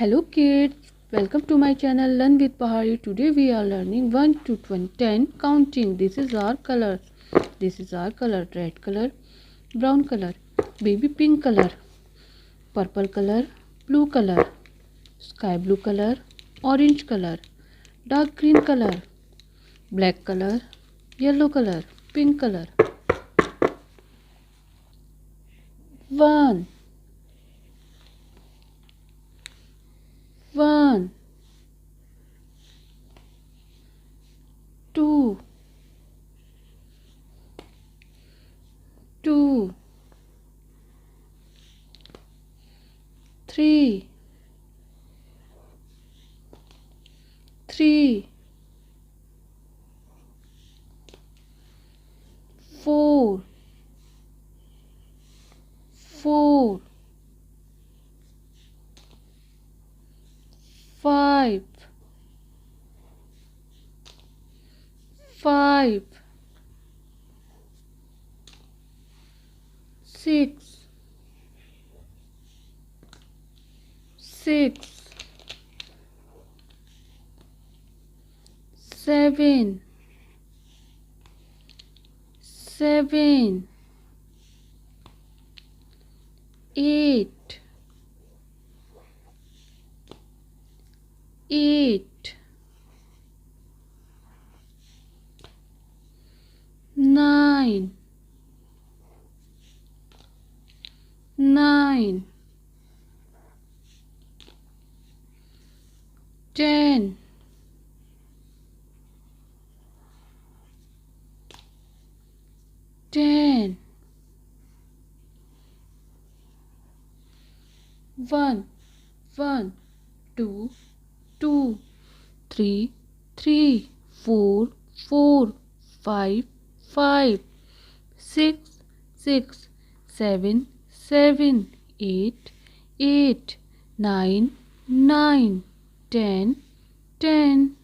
Hello kids, welcome to my channel Learn with Pahadi. Today we are learning 1 to 10 counting. This is our color. This is our color: red color, brown color, baby pink color, purple color, blue color, sky blue color, orange color, dark green color, black color, yellow color, pink color. 1 1 2 2 3 3 4 4 5 5 6 6 7 7 8 8 9 9 10 10 1 1 2 2 3 3 4 4 5 5 6 6 7 7 8 8 9 9 10 10